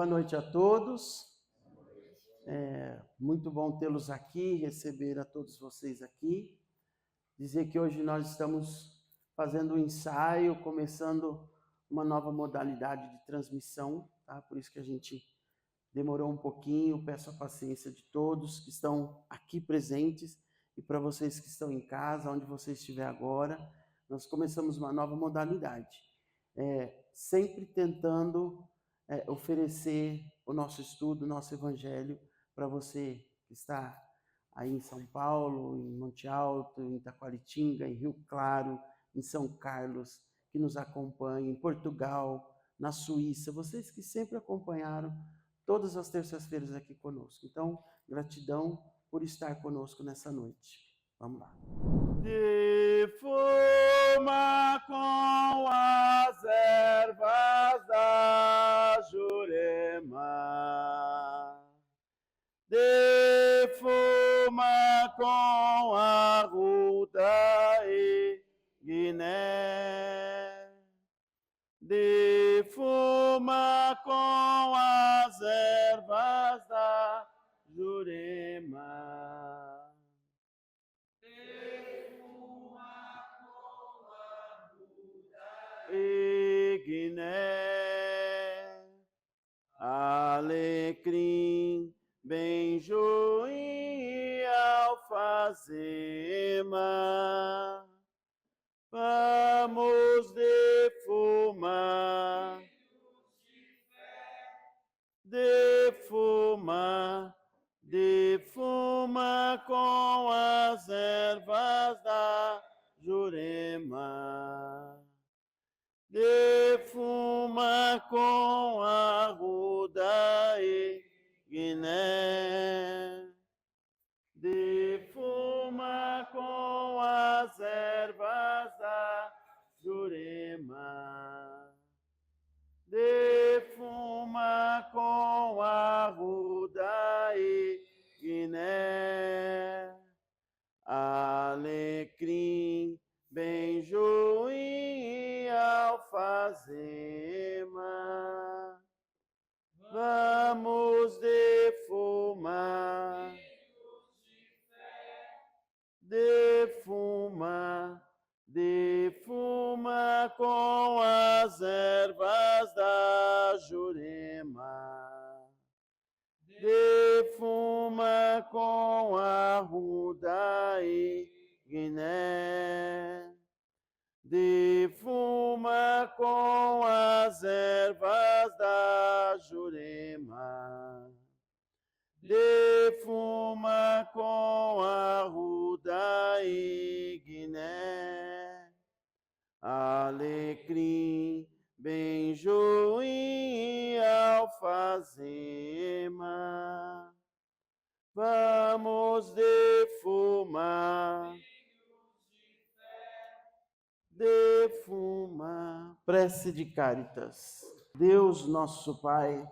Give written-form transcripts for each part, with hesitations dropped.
Boa noite a todos. Muito bom tê-los aqui, receber a todos vocês aqui. Dizer que hoje nós estamos fazendo um ensaio, começando uma nova modalidade de transmissão, tá? Por isso que a gente demorou um pouquinho. Peço a paciência de todos que estão aqui presentes e para vocês que estão em casa, onde você estiver agora. Nós começamos uma nova modalidade, sempre tentando oferecer o nosso estudo, o nosso evangelho para você que está aí em São Paulo, em Monte Alto, em Itaquaritinga, em Rio Claro, em São Carlos, que nos acompanha, em Portugal, na Suíça, vocês que sempre acompanharam todas as terças-feiras aqui conosco. Então, gratidão por estar conosco nessa noite. Vamos lá. Defuma com as ervas da Jurema, defuma com a ruda e guiné, defuma com as ervas da Jurema. E guiné, alecrim, benjoim e alfazema, vamos defumar, defumar, defuma com as ervas da Jurema. Defuma com a ruda e guiné, defuma com as ervas da Jurema, defuma com a ruda e guiné, alecrim, benjoim e alfazema, vamos defumar, defuma, defuma com as ervas da Jurema, defuma com a ruda e guiné, defuma com as ervas da Jurema, defuma com a ruda e guiné, alecrim, benjoim e alfazema, vamos defumar, defuma. Prece de Cáritas. Deus nosso Pai,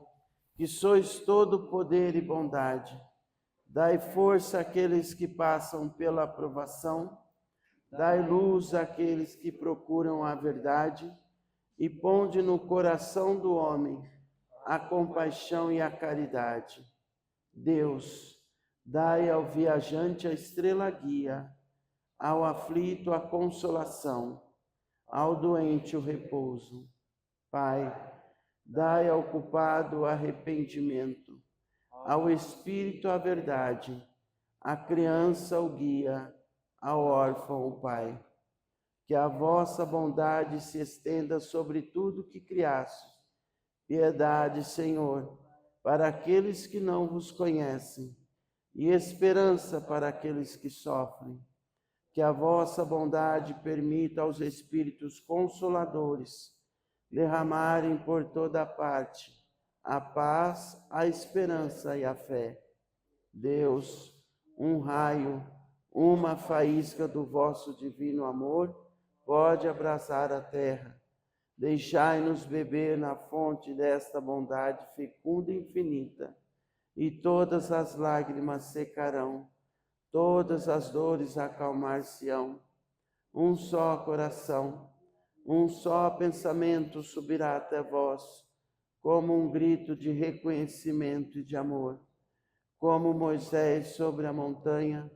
que sois todo poder e bondade, dai força àqueles que passam pela provação, dai luz àqueles que procuram a verdade e ponde no coração do homem a compaixão e a caridade. Deus, dai ao viajante a estrela guia, ao aflito a consolação, ao doente o repouso. Pai, dai ao culpado o arrependimento, ao espírito a verdade, à criança o guia, ao órfão o pai. Que a vossa bondade se estenda sobre tudo que criastes. Piedade, Senhor, para aqueles que não vos conhecem, e esperança para aqueles que sofrem. Que a vossa bondade permita aos Espíritos Consoladores derramarem por toda parte a paz, a esperança e a fé. Deus, um raio, uma faísca do vosso divino amor pode abrasar a terra. Deixai-nos beber na fonte desta bondade fecunda e infinita, e todas as lágrimas secarão, todas as dores acalmar-se-ão. Um só coração, um só pensamento subirá até vós, como um grito de reconhecimento e de amor. Como Moisés sobre a montanha,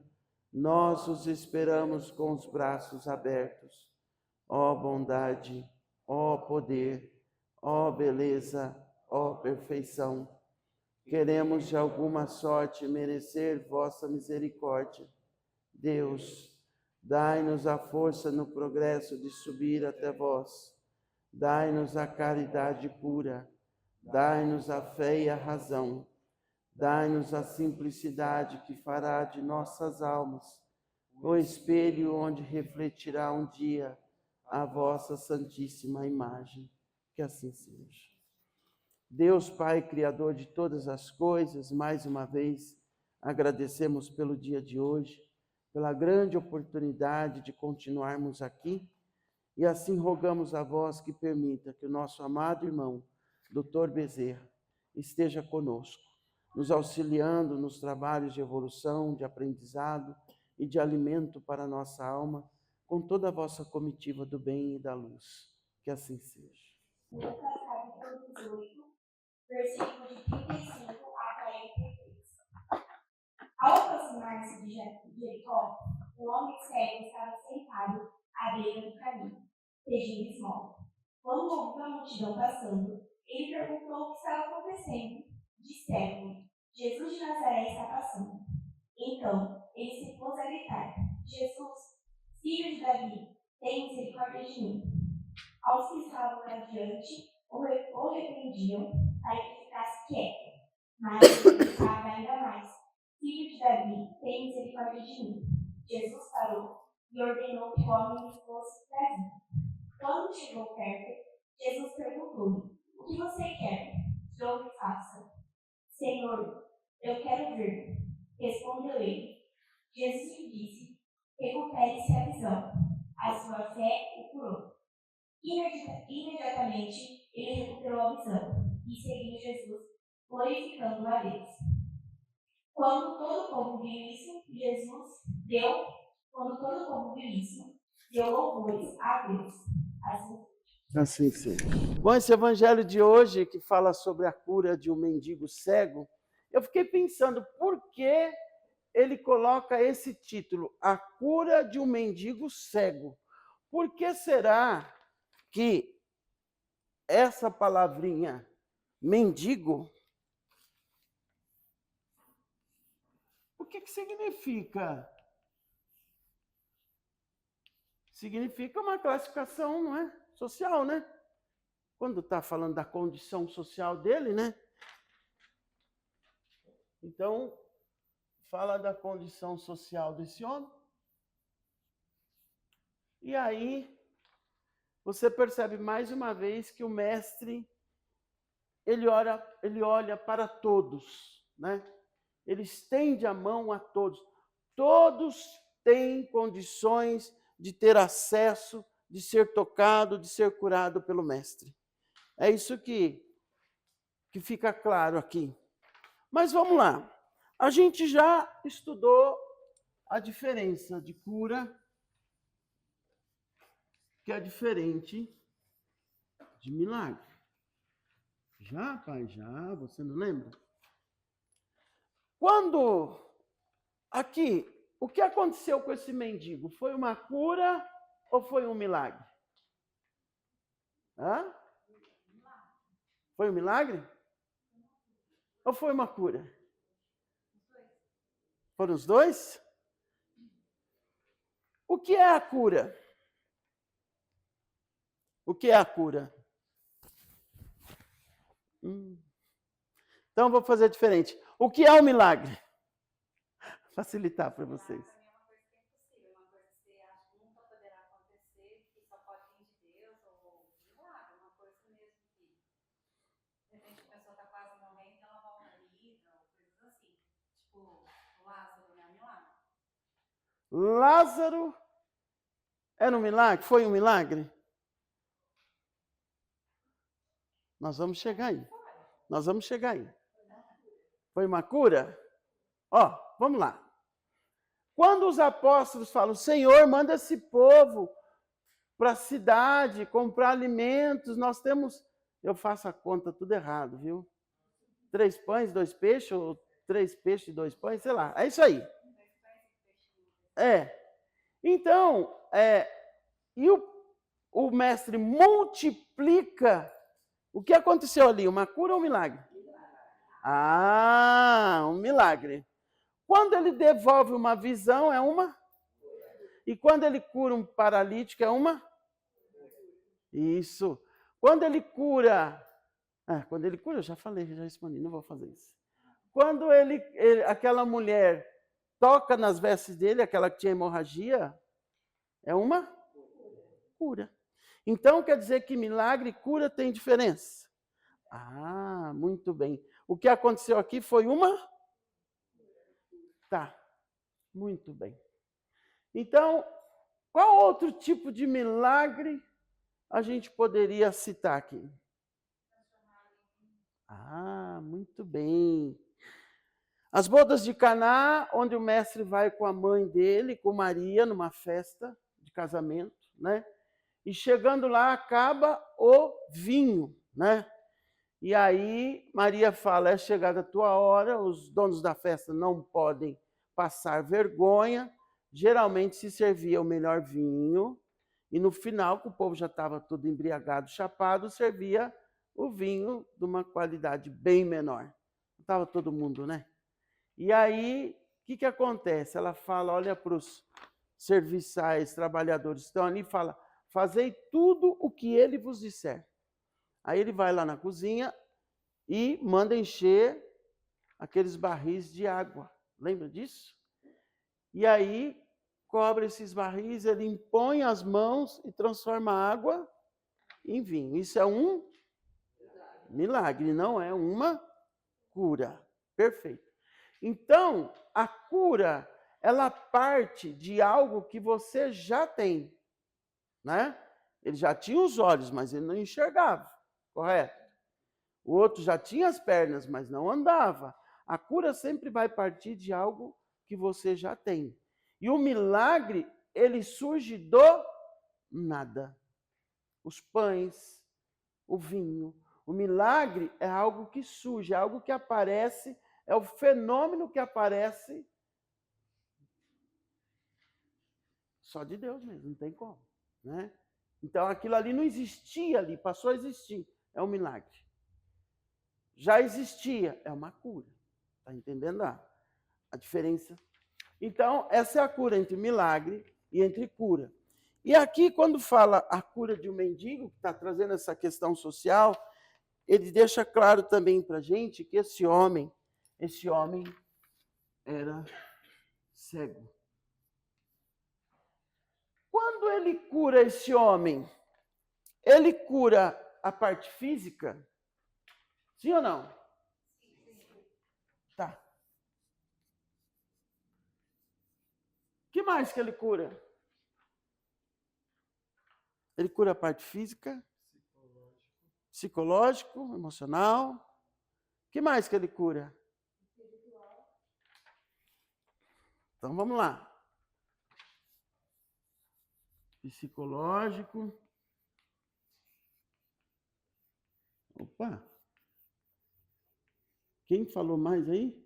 nós os esperamos com os braços abertos. Ó bondade, ó poder, ó beleza, ó perfeição. Queremos de alguma sorte merecer vossa misericórdia. Deus, dai-nos a força no progresso de subir até vós. Dai-nos a caridade pura. Dai-nos a fé e a razão. Dai-nos a simplicidade que fará de nossas almas o espelho onde refletirá um dia a vossa santíssima imagem. Que assim seja. Deus Pai, Criador de todas as coisas, mais uma vez agradecemos pelo dia de hoje, pela grande oportunidade de continuarmos aqui, e assim rogamos a vós que permita que o nosso amado irmão, Dr. Bezerra, esteja conosco, nos auxiliando nos trabalhos de evolução, de aprendizado e de alimento para a nossa alma, com toda a vossa comitiva do bem e da luz. Que assim seja. Lucas capítulo 18, versículos de 35 a 43. Ao aproximar-se de Jericó, um homem cego estava sentado à beira do caminho, pedindo esmola. Quando ouviu a multidão passando, ele perguntou o que estava acontecendo. Disseram-lhe: Jesus de Nazaré está passando. Então ele se pôs a gritar: Jesus, filho de Davi, tem misericórdia de mim. Aos que estavam adiante o repreendiam para que ficasse quieto, mas ele gritava ainda mais: Filho de Davi, tem misericórdia de mim. Jesus parou e ordenou que o homem lhe fosse trazido. Quando chegou perto, Jesus perguntou-lhe: O que você quer que eu lhe faça? Senhor, eu quero ver. Respondeu ele. Jesus lhe disse: Recupere-se a visão. A sua fé o curou. Imediatamente ele recuperou a visão e seguiu Jesus, glorificando a Deus. Quando todo o povo viu isso, deu louvores a Deus. Assim seja. Bom, esse evangelho de hoje, que fala sobre a cura de um mendigo cego, eu fiquei pensando por que ele coloca esse título, A Cura de um Mendigo Cego. Por que será que essa palavrinha mendigo, o que significa? Significa uma classificação, não é? Social, né? Quando está falando da condição social dele, né? Então, fala da condição social desse homem. E aí, você percebe mais uma vez que o mestre, ele olha para todos, né? Ele estende a mão a todos. Todos têm condições de ter acesso, de ser tocado, de ser curado pelo mestre. É isso que fica claro aqui. Mas vamos lá. A gente já estudou a diferença de cura, que é diferente de milagre. Já, pai? Já? Você não lembra? Quando aqui, o que aconteceu com esse mendigo? Foi uma cura ou foi um milagre? Hã? Foi um milagre? Ou foi uma cura? Foram os dois? O que é a cura? O que é a cura? Então, vou fazer diferente. O que é o milagre? Facilitar para vocês. Lázaro era um milagre? Foi um milagre? Nós vamos chegar aí. Nós vamos chegar aí. Foi uma cura? Ó, vamos lá. Quando os apóstolos falam, Senhor, manda esse povo para a cidade comprar alimentos, nós temos Eu faço a conta tudo errado, viu? 3 pães, 2 peixes, ou 3 peixes e 2 pães, sei lá. É isso aí. Então, e o mestre multiplica. O que aconteceu ali? Uma cura ou um milagre? Ah, um milagre. Quando ele devolve uma visão, é uma? E quando ele cura um paralítico, é uma? Isso. Quando ele cura... eu já falei, já respondi, não vou fazer isso. Quando aquela mulher toca nas vestes dele, aquela que tinha hemorragia, é uma cura. Então, quer dizer que milagre e cura tem diferença. Ah, muito bem. O que aconteceu aqui foi uma? Tá, muito bem. Então, qual outro tipo de milagre a gente poderia citar aqui? Ah, muito bem. As bodas de Caná, onde o mestre vai com a mãe dele, com Maria, numa festa de casamento, né? E chegando lá, acaba o vinho, né? E aí Maria fala, é chegada a tua hora, os donos da festa não podem passar vergonha, geralmente se servia o melhor vinho, e no final, que o povo já estava todo embriagado, chapado, servia o vinho de uma qualidade bem menor. Estava todo mundo, né? E aí, o que acontece? Ela fala, olha para os serviçais, trabalhadores que estão ali, e fala, fazei tudo o que ele vos disser. Aí ele vai lá na cozinha e manda encher aqueles barris de água. Lembra disso? E aí, cobre esses barris, ele impõe as mãos e transforma a água em vinho. Isso é um milagre, não é uma cura. Perfeito. Então, a cura, ela parte de algo que você já tem, né? Ele já tinha os olhos, mas ele não enxergava, correto? O outro já tinha as pernas, mas não andava. A cura sempre vai partir de algo que você já tem. E o milagre, ele surge do nada. Os pães, o vinho. O milagre é algo que surge, é algo que aparece, é o fenômeno que aparece só de Deus mesmo, não tem como, né? Então aquilo ali não existia ali, passou a existir, é um milagre. Já existia, é uma cura. Está entendendo a diferença? Então, essa é a cura entre milagre e entre cura. E aqui, quando fala a cura de um mendigo, que está trazendo essa questão social, ele deixa claro também para a gente que esse homem era cego. Quando ele cura esse homem, ele cura a parte física? Sim ou não? Tá. O que mais que ele cura? Ele cura a parte física, psicológico, emocional. O que mais que ele cura? Então vamos lá. Psicológico. Opa. Quem falou mais aí?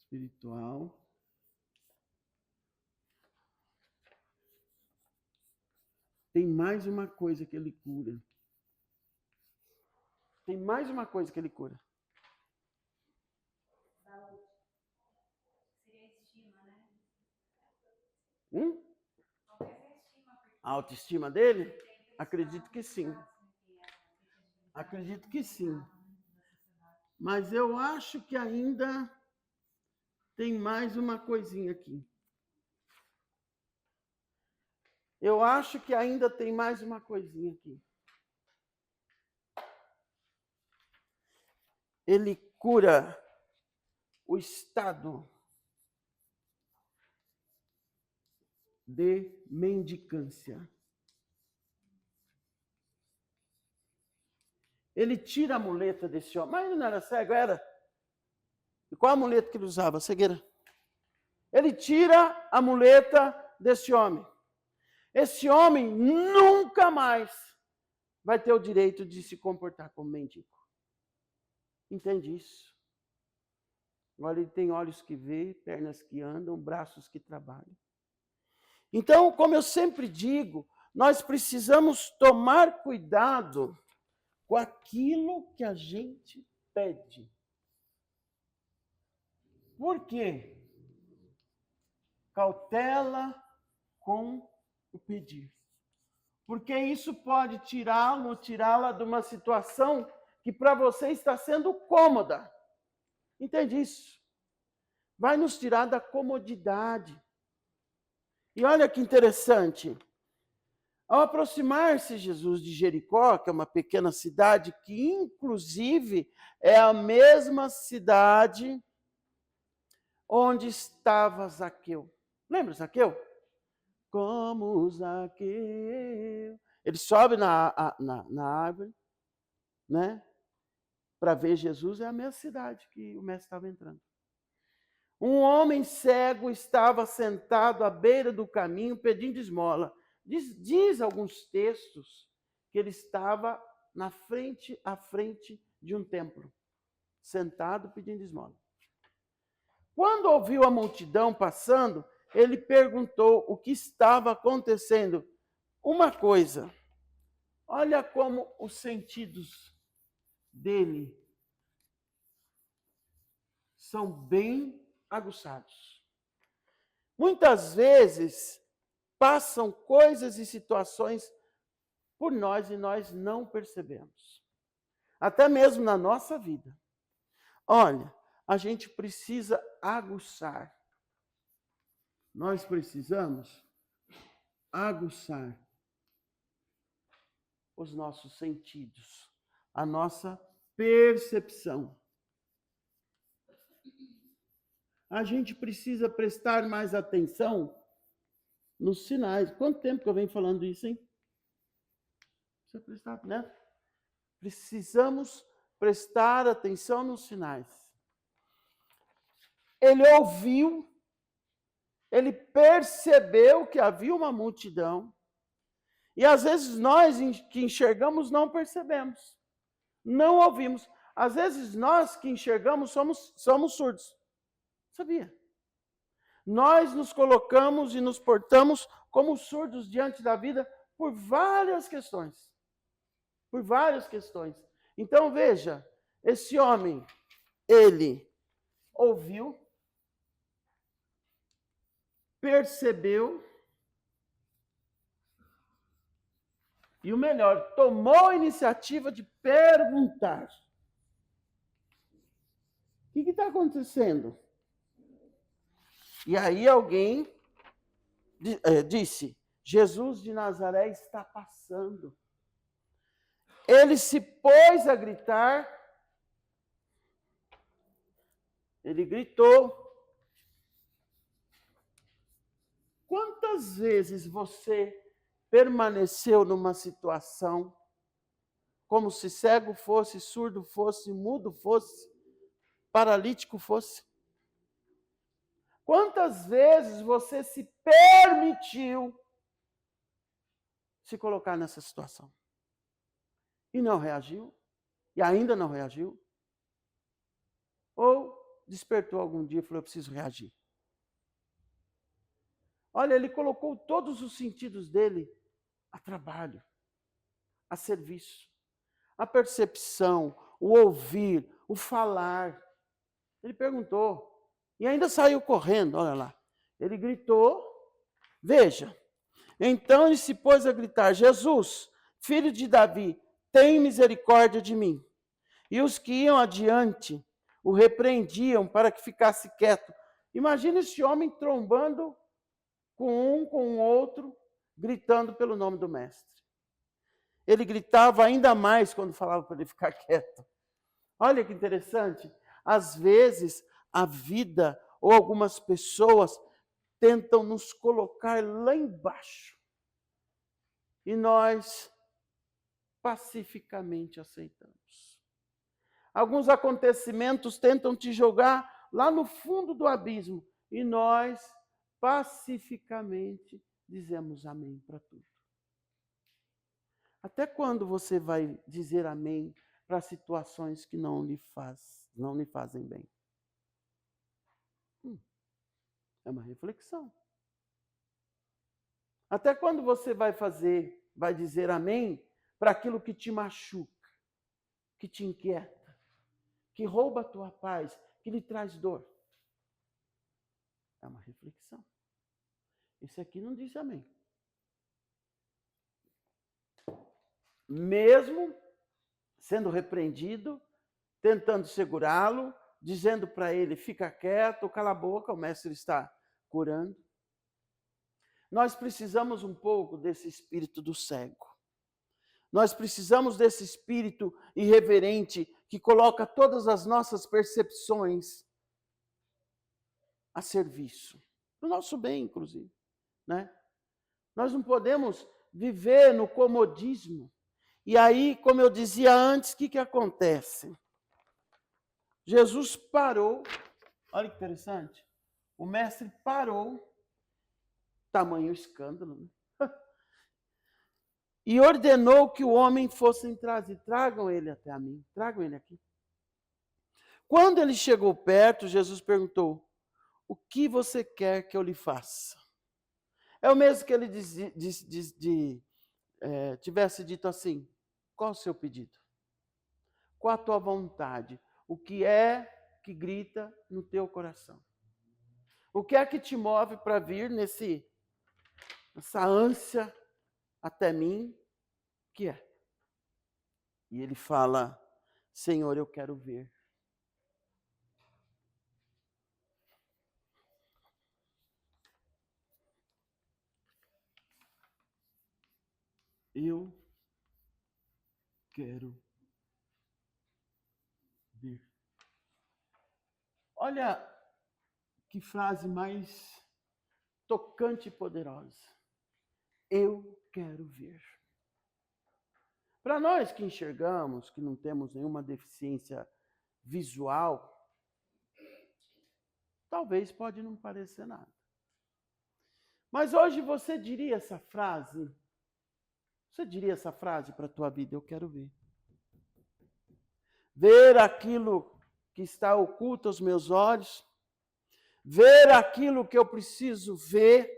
Espiritual. Tem mais uma coisa que ele cura. Tem mais uma coisa que ele cura. A autoestima dele? Acredito que sim. Acredito que sim. Mas eu acho que ainda tem mais uma coisinha aqui. Eu acho que ainda tem mais uma coisinha aqui. Ele cura o estado de mendicância. Ele tira a muleta desse homem. Mas ele não era cego, era? E qual a muleta que ele usava? Cegueira. Ele tira a muleta desse homem. esse homem nunca mais vai ter o direito de se comportar como mendigo. Entende isso? Agora ele tem olhos que veem, pernas que andam, braços que trabalham. Então, como eu sempre digo, nós precisamos tomar cuidado com aquilo que a gente pede. Por quê? Cautela com o pedir. Porque isso pode tirá-lo ou tirá-la de uma situação que para você está sendo cômoda. Entende isso? Vai nos tirar da comodidade. E olha que interessante. Ao aproximar-se Jesus de Jericó, que é uma pequena cidade, que inclusive é a mesma cidade onde estava Zaqueu. Lembra Zaqueu? Como Zaqueu. Ele sobe na árvore, né? Para ver Jesus, é a mesma cidade que o mestre estava entrando. Um homem cego estava sentado à beira do caminho pedindo esmola. Diz alguns textos que ele estava à frente de um templo, sentado pedindo esmola. Quando ouviu a multidão passando, ele perguntou o que estava acontecendo. Uma coisa, olha como os sentidos dele são bem aguçados. Muitas vezes passam coisas e situações por nós e nós não percebemos. Até mesmo na nossa vida. Olha, a gente precisa aguçar. Nós precisamos aguçar os nossos sentidos, a nossa percepção. A gente precisa prestar mais atenção nos sinais. Quanto tempo que eu venho falando isso, hein? Precisa prestar, né? Precisamos prestar atenção nos sinais. Ele ouviu, ele percebeu que havia uma multidão, e às vezes nós que enxergamos não percebemos, não ouvimos. Às vezes nós que enxergamos somos surdos. Sabia? Nós nos colocamos e nos portamos como surdos diante da vida por várias questões. Por várias questões. Então veja, esse homem, ele ouviu, percebeu, e o melhor, tomou a iniciativa de perguntar. O que está acontecendo? E aí alguém disse, Jesus de Nazaré está passando. Ele se pôs a gritar, ele gritou. Quantas vezes você permaneceu numa situação como se cego fosse, surdo fosse, mudo fosse, paralítico fosse? Quantas vezes você se permitiu se colocar nessa situação? E não reagiu? E ainda não reagiu? Ou despertou algum dia e falou, eu preciso reagir? Olha, ele colocou todos os sentidos dele a trabalho, a serviço. A percepção, o ouvir, o falar. Ele perguntou. E ainda saiu correndo, olha lá. Ele gritou, veja. Então ele se pôs a gritar, Jesus, filho de Davi, tem misericórdia de mim. E os que iam adiante o repreendiam para que ficasse quieto. Imagina esse homem trombando com o outro, gritando pelo nome do mestre. Ele gritava ainda mais quando falava para ele ficar quieto. Olha que interessante. Às vezes, a vida ou algumas pessoas tentam nos colocar lá embaixo. E nós pacificamente aceitamos. Alguns acontecimentos tentam te jogar lá no fundo do abismo. E nós pacificamente dizemos amém para tudo? Até quando você vai dizer amém para situações que não lhe fazem bem? É uma reflexão. Até quando você vai dizer amém para aquilo que te machuca, que te inquieta, que rouba a tua paz, que lhe traz dor? É uma reflexão. Esse aqui não diz amém. Mesmo sendo repreendido, tentando segurá-lo, dizendo para ele, fica quieto, cala a boca, o mestre está curando. Nós precisamos um pouco desse espírito do cego. Nós precisamos desse espírito irreverente que coloca todas as nossas percepções a serviço, do nosso bem, inclusive, né? Nós não podemos viver no comodismo. E aí, como eu dizia antes, o que acontece? Jesus parou, olha que interessante, o mestre parou, tamanho escândalo, né? E ordenou que o homem fosse trazido. Tragam ele até a mim, tragam ele aqui. Quando ele chegou perto, Jesus perguntou, o que você quer que eu lhe faça? É o mesmo que ele tivesse dito assim, qual o seu pedido? Qual a tua vontade? O que é que grita no teu coração? O que é que te move para vir nessa ânsia até mim? O que é? E ele fala, Senhor, eu quero ver. Eu quero ver. Olha que frase mais tocante e poderosa. Eu quero ver. Para nós que enxergamos, que não temos nenhuma deficiência visual, talvez pode não parecer nada. Mas hoje você diria essa frase? Você diria essa frase para a tua vida? Eu quero ver. Ver aquilo que está oculto aos meus olhos, ver aquilo que eu preciso ver,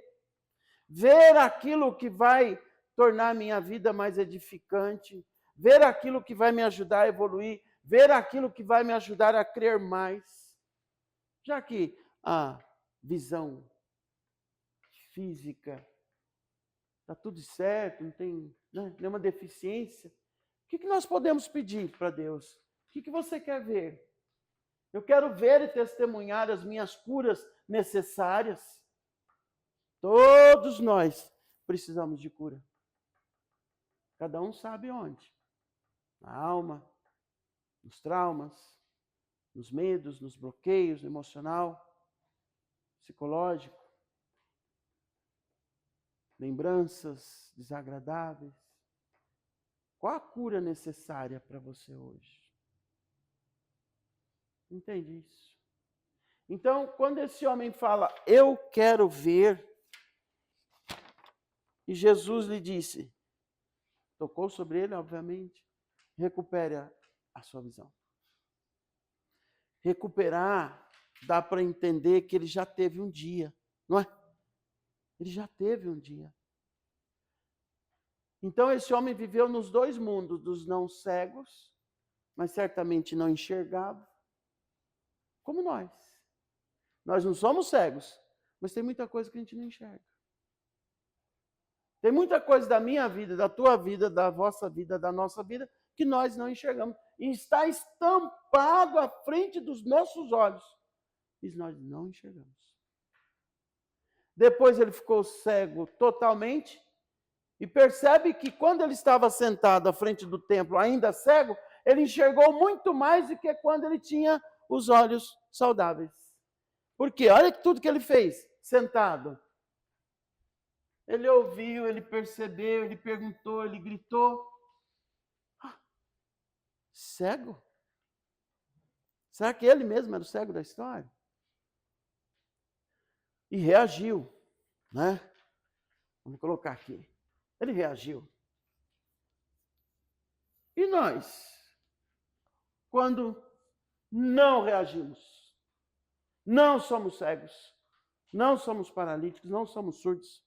ver aquilo que vai tornar minha vida mais edificante, ver aquilo que vai me ajudar a evoluir, ver aquilo que vai me ajudar a crer mais. Já que a visão física está tudo certo, não tem nenhuma deficiência, o que nós podemos pedir para Deus? O que você quer ver? Eu quero ver e testemunhar as minhas curas necessárias. Todos nós precisamos de cura. Cada um sabe onde. Na alma, nos traumas, nos medos, nos bloqueios, no emocional, psicológico, lembranças desagradáveis. Qual a cura necessária para você hoje? Entende isso? Então, quando esse homem fala, eu quero ver, e Jesus lhe disse, tocou sobre ele, obviamente, recupere a sua visão. Recuperar, dá para entender que ele já teve um dia, não é? Ele já teve um dia. Então, esse homem viveu nos dois mundos, dos não cegos, mas certamente não enxergava, como nós. Nós não somos cegos, mas tem muita coisa que a gente não enxerga. Tem muita coisa da minha vida, da tua vida, da vossa vida, da nossa vida, que nós não enxergamos. E está estampado à frente dos nossos olhos. E nós não enxergamos. Depois ele ficou cego totalmente. E percebe que quando ele estava sentado à frente do templo, ainda cego, ele enxergou muito mais do que quando ele tinha os olhos saudáveis. Por quê? Olha tudo que ele fez, sentado. Ele ouviu, ele percebeu, ele perguntou, ele gritou. Cego? Será que ele mesmo era o cego da história? E reagiu, né? Vamos colocar aqui. Ele reagiu. E nós, quando não reagimos, não somos cegos, não somos paralíticos, não somos surdos.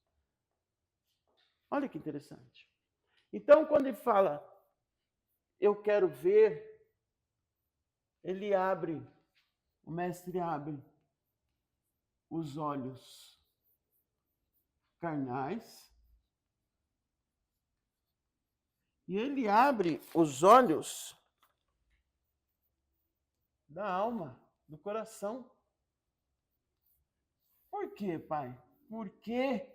Olha que interessante. Então, quando ele fala, eu quero ver, ele abre, o mestre abre os olhos carnais e ele abre os olhos da alma, do coração. Por quê, Pai? Porque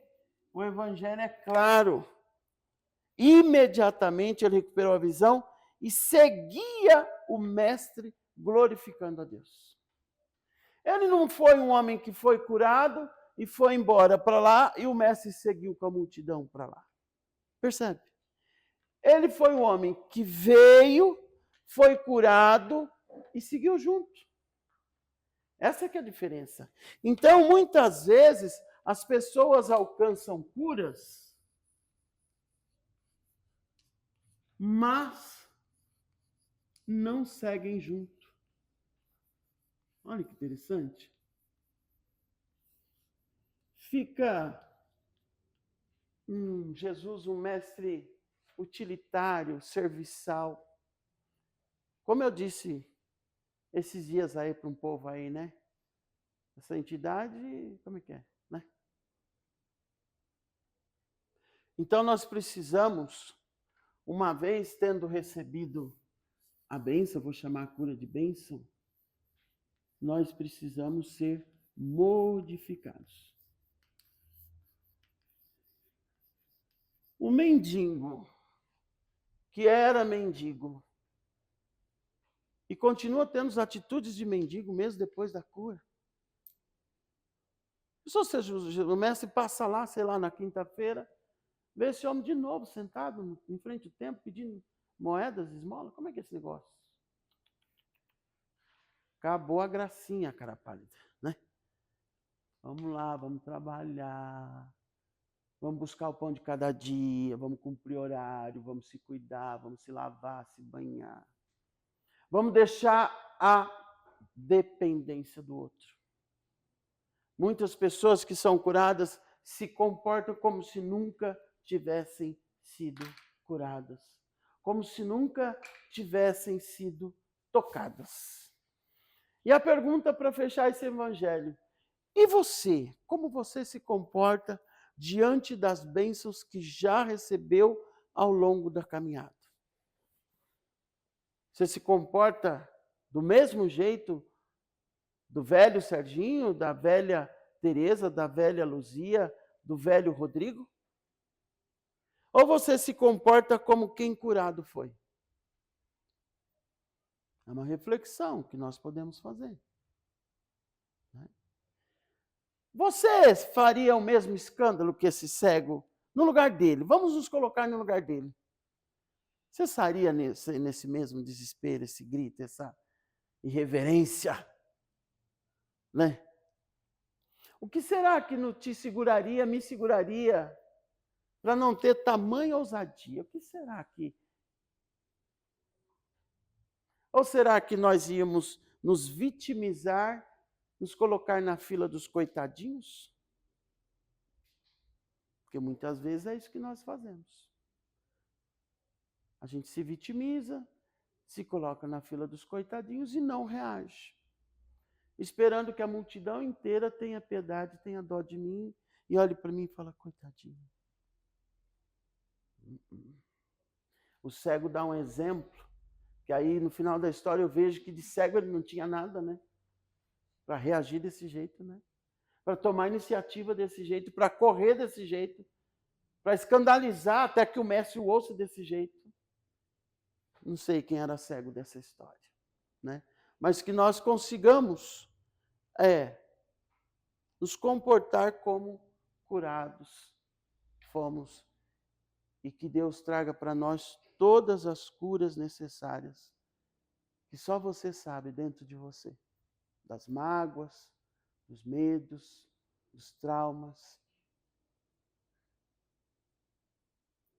o Evangelho é claro. Imediatamente ele recuperou a visão e seguia o mestre glorificando a Deus. Ele não foi um homem que foi curado e foi embora para lá e o mestre seguiu com a multidão para lá. Percebe? Ele foi um homem que veio, foi curado e seguiu junto. Essa que é a diferença. Então, muitas vezes, as pessoas alcançam curas, mas não seguem junto. Olha que interessante. Fica Jesus um mestre utilitário, serviçal. Como eu disse esses dias aí para um povo aí, né? Essa entidade, como é que é, né? Então nós precisamos, uma vez tendo recebido a bênção, vou chamar a cura de bênção, nós precisamos ser modificados. O mendigo, que era mendigo, e continua tendo as atitudes de mendigo mesmo depois da cura. Se o mestre passa lá, sei lá, na quinta-feira, vê esse homem de novo sentado em frente ao templo, pedindo moedas, esmola. Como é que é esse negócio? Acabou a gracinha, cara pálida, né? Vamos lá, vamos trabalhar, vamos buscar o pão de cada dia, vamos cumprir horário, vamos se cuidar, vamos se lavar, se banhar. Vamos deixar a dependência do outro. Muitas pessoas que são curadas se comportam como se nunca tivessem sido curadas, como se nunca tivessem sido tocadas. E a pergunta para fechar esse evangelho: e você? Como você se comporta diante das bênçãos que já recebeu ao longo da caminhada? Você se comporta do mesmo jeito do velho Serginho, da velha Teresa, da velha Luzia, do velho Rodrigo? Ou você se comporta como quem curado foi? É uma reflexão que nós podemos fazer. Você faria o mesmo escândalo que esse cego no lugar dele? Vamos nos colocar no lugar dele. Você estaria nesse mesmo desespero, esse grito, essa irreverência? Né? O que será que não te seguraria, me seguraria, para não ter tamanha ousadia? O que será que... Ou será que nós íamos nos vitimizar, nos colocar na fila dos coitadinhos? Porque muitas vezes é isso que nós fazemos. A gente se vitimiza, se coloca na fila dos coitadinhos e não reage. Esperando que a multidão inteira tenha piedade, tenha dó de mim e olhe para mim e fala, coitadinho. O cego dá um exemplo, que aí no final da história eu vejo que de cego ele não tinha nada, né? Para reagir desse jeito, né? Para tomar iniciativa desse jeito, para correr desse jeito, para escandalizar até que o mestre o ouça desse jeito. Não sei quem era cego dessa história, né? Mas que nós consigamos nos comportar como curados fomos e que Deus traga para nós todas as curas necessárias que só você sabe dentro de você, das mágoas, dos medos, dos traumas.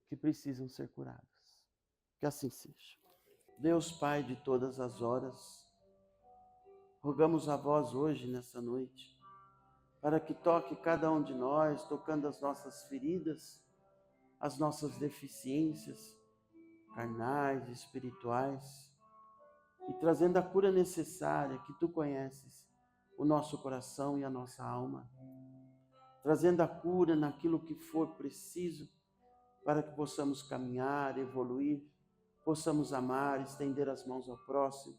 que precisam ser curadas. Que assim seja. Deus Pai de todas as horas, rogamos a vós hoje, nessa noite, para que toque cada um de nós, tocando as nossas feridas, as nossas deficiências carnais, espirituais, e trazendo a cura necessária que tu conheces, o nosso coração e a nossa alma, trazendo a cura naquilo que for preciso para que possamos caminhar, evoluir, possamos amar, estender as mãos ao próximo,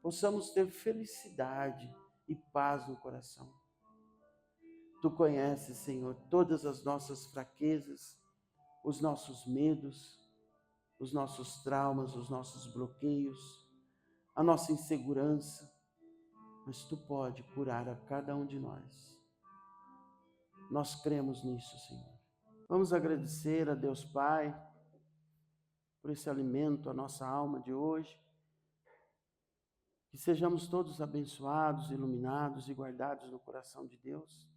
possamos ter felicidade e paz no coração. Tu conheces, Senhor, todas as nossas fraquezas, os nossos medos, os nossos traumas, os nossos bloqueios, a nossa insegurança, mas tu pode curar a cada um de nós. Nós cremos nisso, Senhor. Vamos agradecer a Deus Pai por esse alimento, a nossa alma de hoje. Que sejamos todos abençoados, iluminados e guardados no coração de Deus.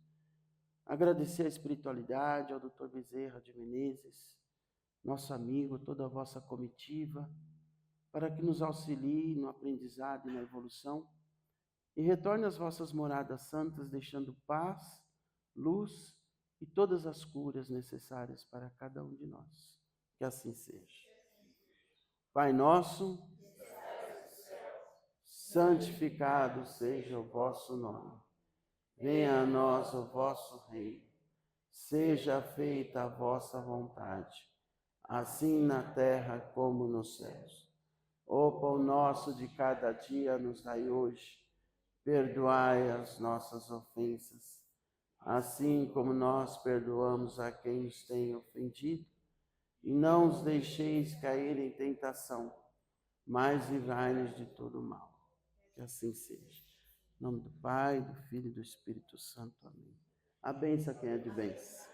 Agradecer a espiritualidade ao Dr. Bezerra de Menezes, nosso amigo, toda a vossa comitiva, para que nos auxilie no aprendizado e na evolução, e retorne às vossas moradas santas, deixando paz, luz e todas as curas necessárias para cada um de nós. Que assim seja. Pai nosso, santificado seja o vosso nome. Venha a nós o vosso reino. Seja feita a vossa vontade, assim na terra como nos céus. O pão nosso de cada dia nos dai hoje. Perdoai as nossas ofensas, assim como nós perdoamos a quem nos tem ofendido. E não os deixeis cair em tentação, mas livrai-nos de todo mal. Que assim seja. Em nome do Pai, do Filho e do Espírito Santo. Amém. A bênção quem é de bênção.